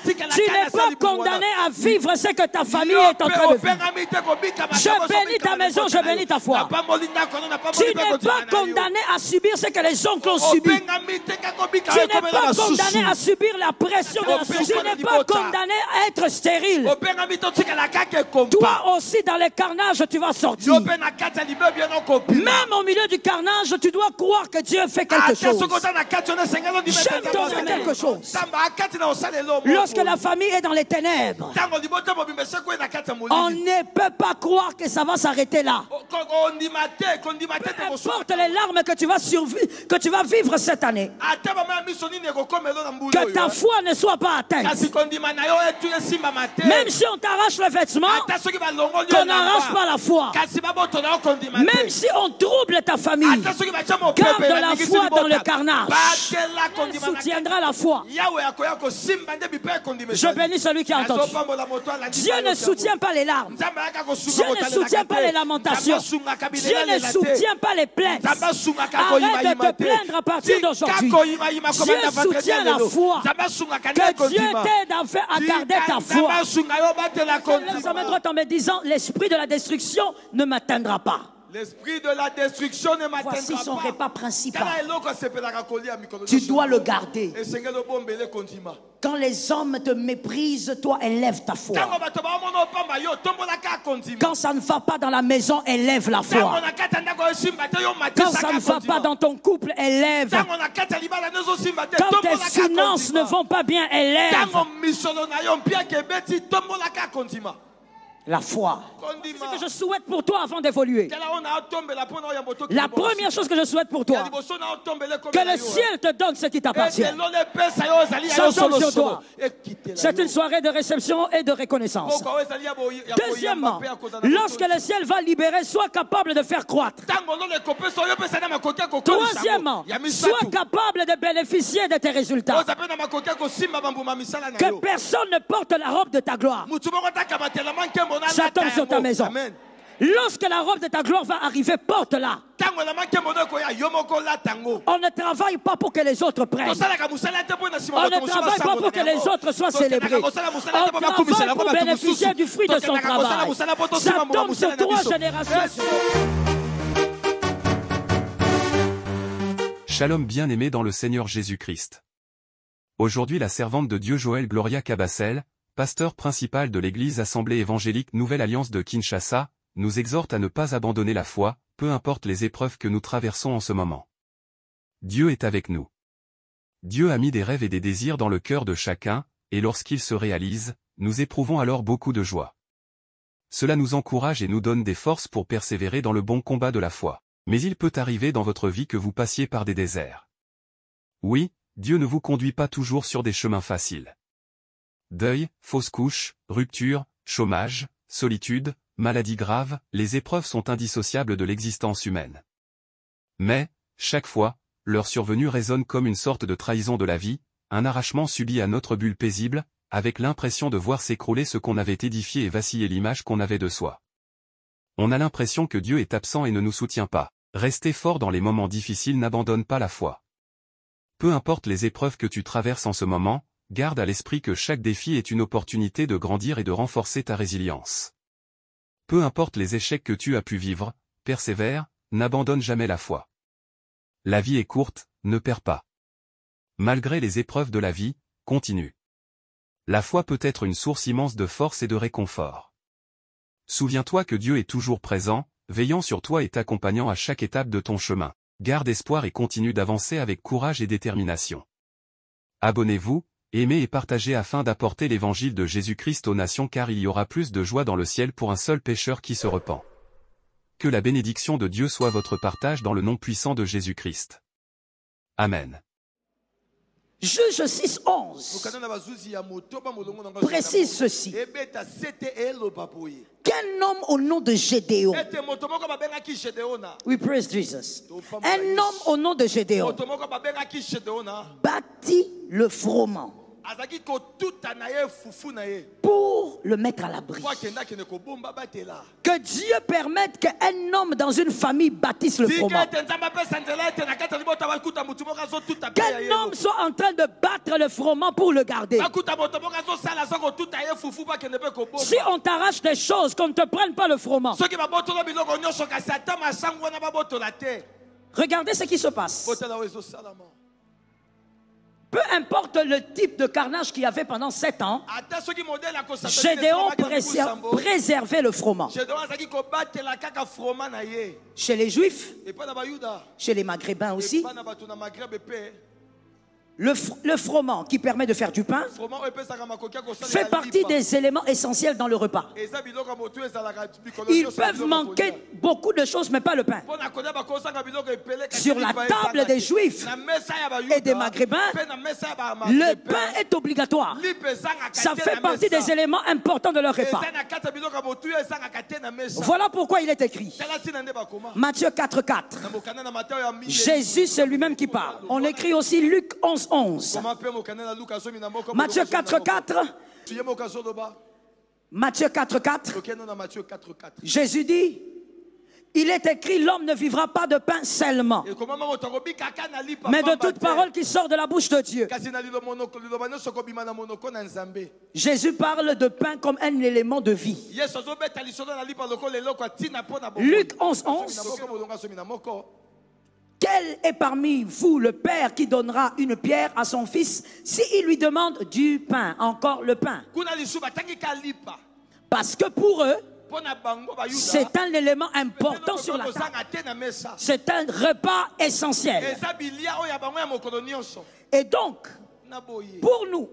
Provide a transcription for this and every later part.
Tu n'es pas condamné à vivre ce que ta famille est en train de vivre. Je bénis ta maison, je bénis ta foi. Tu n'es pas condamné à subir ce que les oncles ont subi. Tu n'es pas condamné à subir la pression de la société. Tu n'es pas condamné à être stérile. Toi aussi, dans les carnages, tu vas sortir. Même au milieu du carnage, tu dois croire que Dieu fait quelque chose. J'aime ton Dieu quelque chose. Lorsque la famille est dans les ténèbres, on ne peut pas croire que ça va s'arrêter là. Peu importe les larmes que tu vas vivre cette année, que ta foi ne soit pas atteinte. Même si on t'arrache le vêtement, qu'on n'arrache pas la foi. Même si on trouble ta famille, garde la foi dans le carnage. Dieu soutiendra la foi. Je bénis celui qui a entendu. Dieu ne soutient pas les larmes. Dieu ne soutient pas les lamentations. Dieu ne soutient pas les plaintes. Arrête de te plaindre à partir d'aujourd'hui. Dieu soutient la foi. Que Dieu t'aide à garder ta foi. Lève sa main droite en me disant, l'esprit de la destruction ne m'atteindra pas. L'esprit de la destruction ne m'atteindra pas. Voici son repas principal. Tu dois le garder. Quand les hommes te méprisent, toi élève ta foi. Quand ça ne va pas dans la maison, élève la foi. Quand ça ne va pas dans ton couple, élève. Quand tes finances ne vont pas bien, élève. La foi. C'est ce que je souhaite pour toi avant d'évoluer. La première chose que je souhaite pour toi, que le ciel te donne ce qui t'appartient. Ça tombe sur toi. C'est une soirée de réception et de reconnaissance. Deuxièmement, lorsque le ciel va libérer, sois capable de faire croître. Troisièmement, sois capable de bénéficier de tes résultats. Que personne ne porte la robe de ta gloire. Ça tombe sur ta maison. Amen. Lorsque la robe de ta gloire va arriver, porte-la. On ne travaille pas pour que les autres prennent. On ne travaille pas pour que les autres soient célébrés. On travaille pour bénéficier du fruit de son travail. Ça tombe sur 3 générations. Shalom bien-aimé dans le Seigneur Jésus-Christ. Aujourd'hui la servante de Dieu Joël Gloria Cabassel, pasteur principal de l'église Assemblée évangélique Nouvelle Alliance de Kinshasa, nous exhorte à ne pas abandonner la foi, peu importe les épreuves que nous traversons en ce moment. Dieu est avec nous. Dieu a mis des rêves et des désirs dans le cœur de chacun, et lorsqu'ils se réalisent, nous éprouvons alors beaucoup de joie. Cela nous encourage et nous donne des forces pour persévérer dans le bon combat de la foi. Mais il peut arriver dans votre vie que vous passiez par des déserts. Oui, Dieu ne vous conduit pas toujours sur des chemins faciles. Deuil, fausse couche, rupture, chômage, solitude, maladie grave, les épreuves sont indissociables de l'existence humaine. Mais, chaque fois, leur survenue résonne comme une sorte de trahison de la vie, un arrachement subi à notre bulle paisible, avec l'impression de voir s'écrouler ce qu'on avait édifié et vaciller l'image qu'on avait de soi. On a l'impression que Dieu est absent et ne nous soutient pas. Rester fort dans les moments difficiles n'abandonne pas la foi. Peu importe les épreuves que tu traverses en ce moment, garde à l'esprit que chaque défi est une opportunité de grandir et de renforcer ta résilience. Peu importe les échecs que tu as pu vivre, persévère, n'abandonne jamais la foi. La vie est courte, ne perds pas. Malgré les épreuves de la vie, continue. La foi peut être une source immense de force et de réconfort. Souviens-toi que Dieu est toujours présent, veillant sur toi et t'accompagnant à chaque étape de ton chemin. Garde espoir et continue d'avancer avec courage et détermination. Abonnez-vous, aimez et partagez afin d'apporter l'évangile de Jésus-Christ aux nations car il y aura plus de joie dans le ciel pour un seul pécheur qui se repent. Que la bénédiction de Dieu soit votre partage dans le nom puissant de Jésus-Christ. Amen. Juge 6:11 précise ceci. Qu'un homme au nom de Gédéon, we praise Jesus, un homme au nom de Gédéon bâtit le froment. pour le mettre à l'abri. Que Dieu permette qu'un homme dans une famille bâtisse le froment. Qu'un homme soit en train de battre le froment pour le garder. Si on t'arrache des choses, qu'on ne te prenne pas le froment. Regardez ce qui se passe. Peu importe le type de carnage qu'il y avait pendant 7 ans, Gédéon préservait le froment. Chez les Juifs, chez les Maghrébins aussi, le froment qui permet de faire du pain fait partie des éléments essentiels dans le repas. Ils peuvent manquer beaucoup de choses, mais pas le pain. Sur la table des Juifs et des Maghrébins, le pain est obligatoire. Ça fait partie des éléments importants de leur repas. Voilà pourquoi il est écrit. Matthieu 4,4. Jésus, c'est lui-même qui parle. On écrit aussi Luc 11,11. Matthieu 4,4. Matthieu 4,4. Jésus dit, il est écrit, l'homme ne vivra pas de pain seulement, mais de toute parole qui sort de la bouche de Dieu. Jésus parle de pain comme un élément de vie. Luc 11,11. Quel est parmi vous le père qui donnera une pierre à son fils s'il lui demande du pain, encore le pain? Parce que pour eux, c'est un élément important sur la table. C'est un repas essentiel. Et donc, pour nous,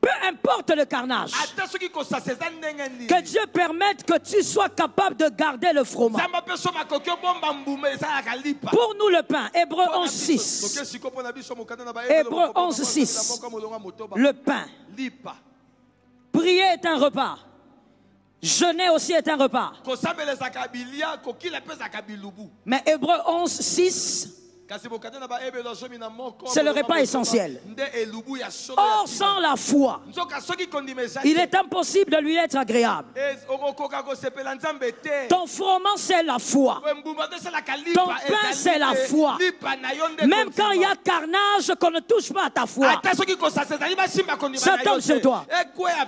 peu importe le carnage, que Dieu permette que tu sois capable de garder le froment. Pour nous le pain, Hébreux 11,6. Hébreux 11,6. Le pain. Prier est un repas. Jeûner aussi est un repas. Mais Hébreux 11,6. C'est le repas essentiel. Or, sans la foi, il est impossible de lui être agréable. Ton froment, c'est la foi. Ton pain, c'est la foi. Même quand il y a carnage, qu'on ne touche pas à ta foi, ça tombe sur toi.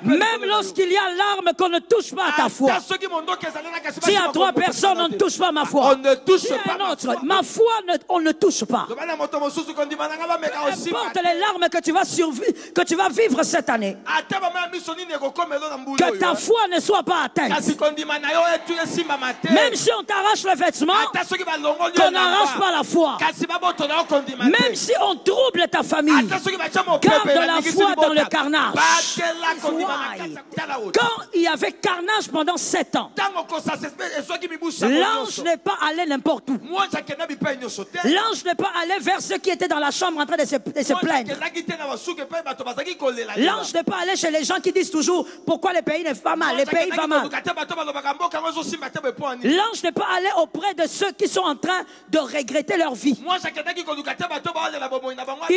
Même lorsqu'il y a larmes, qu'on ne touche pas à ta foi. S'il y a 3 personnes, on ne touche pas ma foi. S'il y a un autre, ma foi, on ne touche pas. Importe les larmes que tu vas vivre cette année, que ta foi ne soit pas atteinte. Même si on t'arrache le vêtement, qu'on n'arrache pas la foi. Même si on trouble ta famille, garde la foi dans le carnage. Quand il y avait carnage pendant 7 ans, l'ange n'est pas allé n'importe où. L'ange n'est pas allé vers ceux qui étaient dans la chambre en train de se plaindre. L'ange n'est pas allé chez les gens qui disent toujours pourquoi le pays ne va pas mal, le pays va mal. L'ange n'est pas allé auprès de ceux qui sont en train de regretter leur vie. In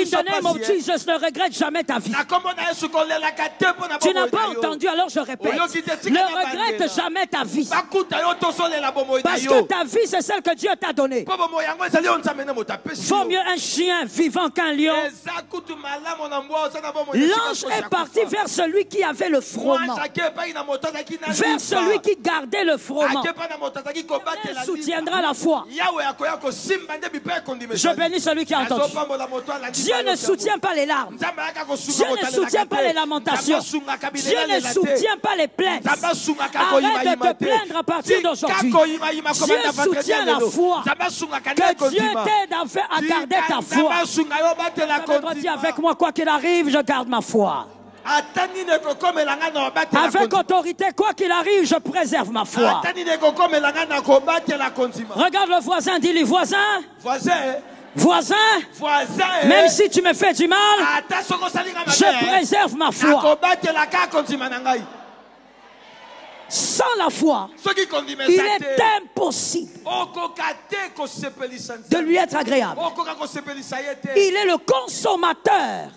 the name of Jesus, ne regrette jamais ta vie. Tu n'as pas entendu, alors je répète. Ne regrette jamais ta vie. Parce que ta vie, c'est celle que Dieu t'a donnée. Vaut mieux un chien vivant qu'un lion. L'ange est parti vers celui qui avait le froment, vers celui qui gardait le froment. Il soutiendra la foi. Je bénis celui qui a entendu. Dieu ne soutient pas les larmes. Dieu ne soutient pas les lamentations. Dieu ne soutient pas les plaintes. Arrête de te plaindre à partir d'aujourd'hui. Dieu soutient la foi. Que Dieu t'aide à garder ta foi. Dis avec moi, quoi qu'il arrive, je garde ma foi. Avec autorité, quoi qu'il arrive, je préserve ma foi. Regarde le voisin, dis-lui, voisin. Voisin, même si tu me fais du mal, je préserve ma foi. Sans la foi, il est impossible de lui être agréable. Il est le consommateur.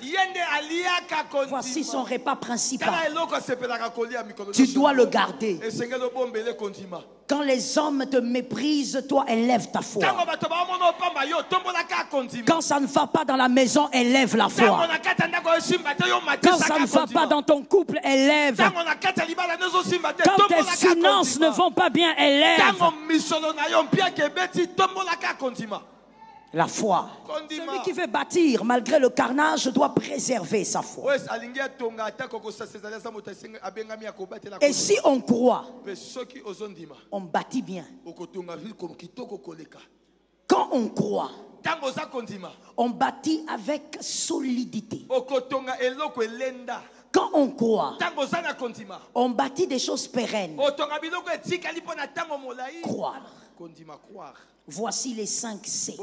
Voici son repas principal. Tu dois le garder. Quand les hommes te méprisent, toi, élève ta foi. Quand ça ne va pas dans la maison, élève la foi. Quand ça ne va pas dans ton couple, élève. Quand tes finances ne vont pas bien, élève. La foi. Celui qui veut bâtir malgré le carnage doit préserver sa foi. Et si on croit, on bâtit bien. Quand on croit, on bâtit avec solidité. Quand on croit, on bâtit des choses pérennes. Croire. Voici les 5 C.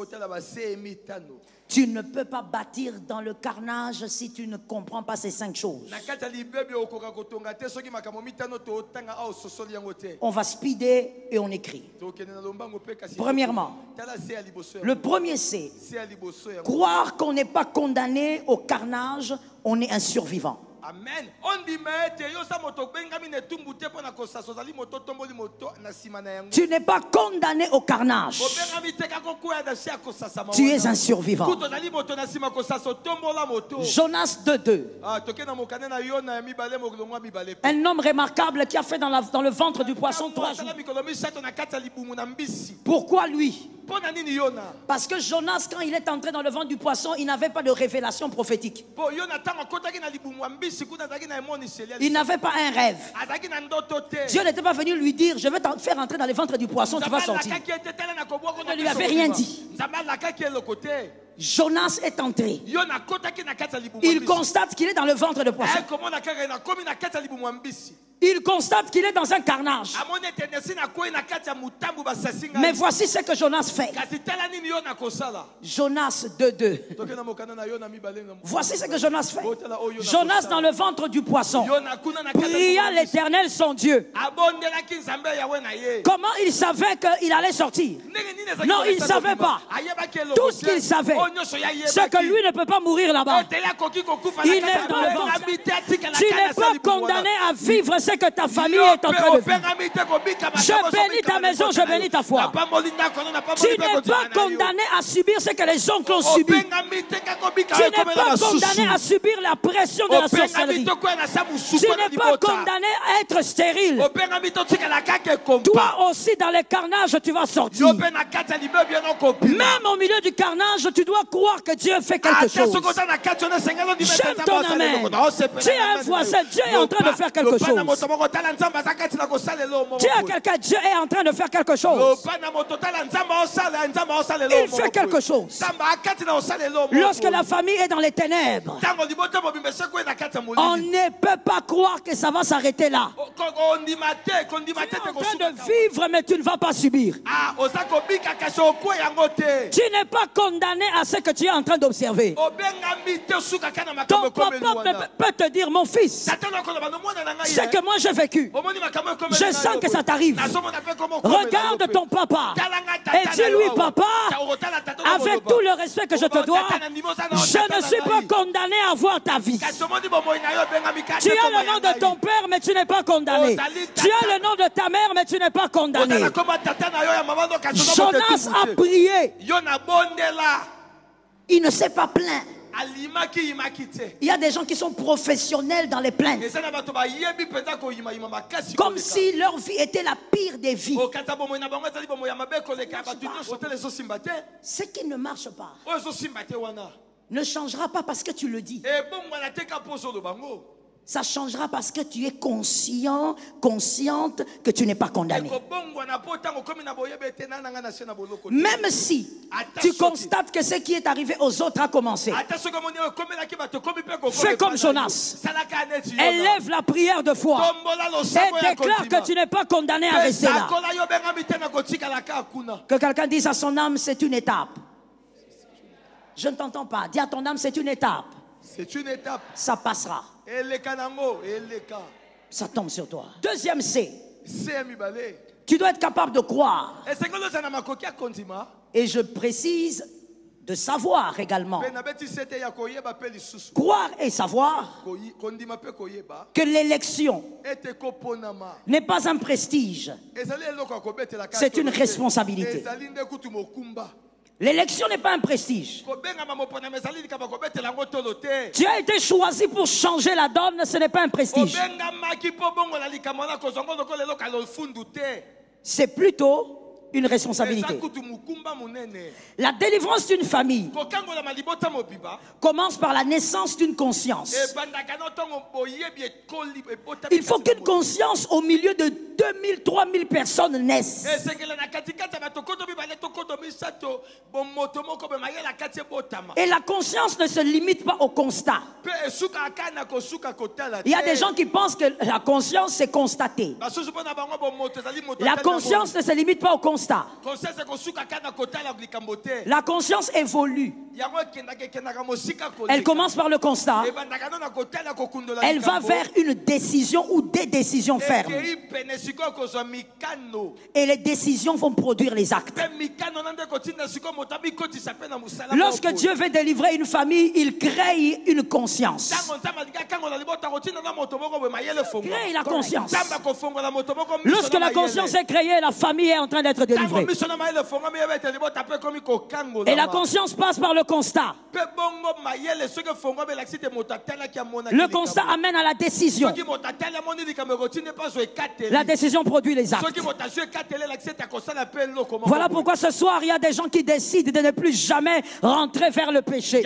Tu ne peux pas bâtir dans le carnage si tu ne comprends pas ces 5 choses. On va speeder et on écrit. Premièrement, le premier C, croire qu'on n'est pas condamné au carnage, on est un survivant. Amen. Tu n'es pas condamné au carnage. Tu es un survivant. Jonas 2:2. Un homme remarquable qui a fait dans le ventre du poisson 3 jours. Pourquoi lui? Parce que Jonas, quand il est entré dans le ventre du poisson, il n'avait pas de révélation prophétique. Il n'avait pas un rêve. Dieu n'était pas venu lui dire: je vais te faire entrer dans le ventre du poisson, tu vas sortir. Il ne lui avait rien dit. Jonas est entré. Il constate qu'il est dans le ventre de poisson. Il constate qu'il est dans un carnage. Mais voici ce que Jonas fait. Jonas 2:2. Voici ce que Jonas fait. Jonas dans le ventre du poisson pria l'Éternel son Dieu. Comment il savait qu'il allait sortir? Non, il ne savait pas. Tout ce qu'il savait, c'est que lui ne peut pas mourir là-bas. Il est dans le ventre. Tu n'es pas condamné à vivre ce que ta famille est en train de vivre. Je bénis ta maison, je bénis ta foi. Tu n'es pas condamné à subir ce que les oncles ont subi. Tu n'es pas condamné à subir la pression de la sorcellerie. Tu n'es pas condamné à être stérile. Toi aussi dans les carnages tu vas sortir. Même au milieu du carnage tu dois croire que Dieu fait quelque chose. J'aime ton amen. Tu es un voisin, Dieu est en train de faire quelque chose. Tu as quelqu'un, Dieu est en train de faire quelque chose. Il fait quelque chose. Lorsque la famille est dans les ténèbres, on ne peut pas croire que ça va s'arrêter là. Tu es en train de vivre mais tu ne vas pas subir. Tu n'es pas condamné à ce que tu es en train d'observer. Ton papa peut te dire: mon fils, ce que moi j'ai vécu, je sens que ça t'arrive. Regarde ton papa et dis-lui: papa, avec tout le respect que je te dois, je ne suis pas condamné à voir ta vie. Tu as le nom de ton père mais tu n'es pas condamné. Tu as le nom de ta mère mais tu n'es pas condamné. Jonas a prié. Il ne s'est pas plaint. Il y a des gens qui sont professionnels dans les plaintes, comme si leur vie était la pire des vies. Ce qui ne marche pas ne changera pas parce que tu le dis. Ça changera parce que tu es conscient, consciente que tu n'es pas condamné. Même si tu constates que ce qui est arrivé aux autres a commencé, fais comme Jonas. Élève la prière de foi et déclare que tu n'es pas condamné à rester là. Que quelqu'un dise à son âme: c'est une étape. Je ne t'entends pas. Dis à ton âme: c'est une étape. C'est une étape. Ça passera. Ça tombe sur toi. Deuxième C. Tu dois être capable de croire. Et je précise de savoir également. Croire et savoir que l'élection n'est pas un prestige, c'est une responsabilité. L'élection n'est pas un prestige. Tu as été choisi pour changer la donne, ce n'est pas un prestige. C'est plutôt une responsabilité. La délivrance d'une famille commence par la naissance d'une conscience. Il faut qu'une conscience au milieu de 2000, 3000 personnes naisse. Et la conscience ne se limite pas au constat. Il y a des gens qui pensent que la conscience c'est constater. La conscience ne se limite pas au constat. La conscience évolue. Elle commence par le constat. Elle va vers une décision ou des décisions fermes. Et les décisions vont produire les actes. Lorsque Dieu veut délivrer une famille, il crée une conscience. Crée la conscience. Lorsque la conscience est créée, la famille est en train d'être délivrée. Et la conscience passe par le constat. Le constat amène à la décision. La décision produit les actes. Voilà pourquoi ce soir il y a des gens qui décident de ne plus jamais rentrer vers le péché.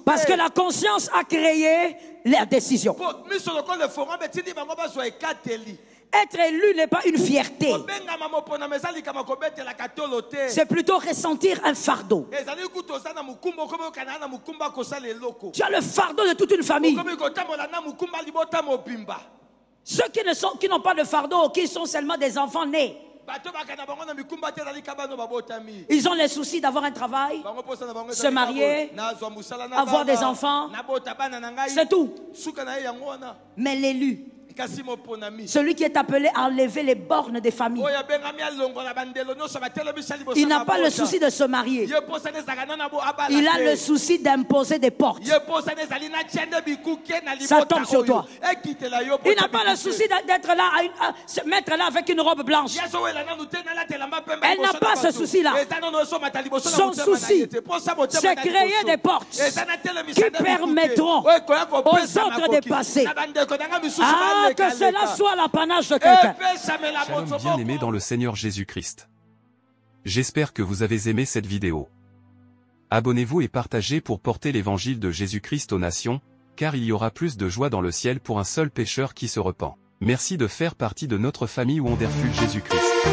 Parce que la conscience a créé la décision. Être élu n'est pas une fierté. C'est plutôt ressentir un fardeau. Tu as le fardeau de toute une famille. Ceux qui n'ont pas de fardeau, qui sont seulement des enfants nés, ils ont les soucis d'avoir un travail, se marier, avoir des enfants. C'est tout. Mais l'élu, celui qui est appelé à enlever les bornes des familles, il n'a pas le souci de se marier. Il a le souci d'imposer des portes. Ça tombe sur toi. Il n'a pas le souci d'être là, se mettre là avec une robe blanche. Elle n'a pas ce souci-là. Son souci, c'est créer des portes qui permettront aux autres de passer. Ah, que cela soit l'apanage de quelqu'un. Shalom bien-aimés dans le Seigneur Jésus-Christ. J'espère que vous avez aimé cette vidéo. Abonnez-vous et partagez pour porter l'évangile de Jésus-Christ aux nations, car il y aura plus de joie dans le ciel pour un seul pécheur qui se repent. Merci de faire partie de notre famille Wonderful Jésus-Christ.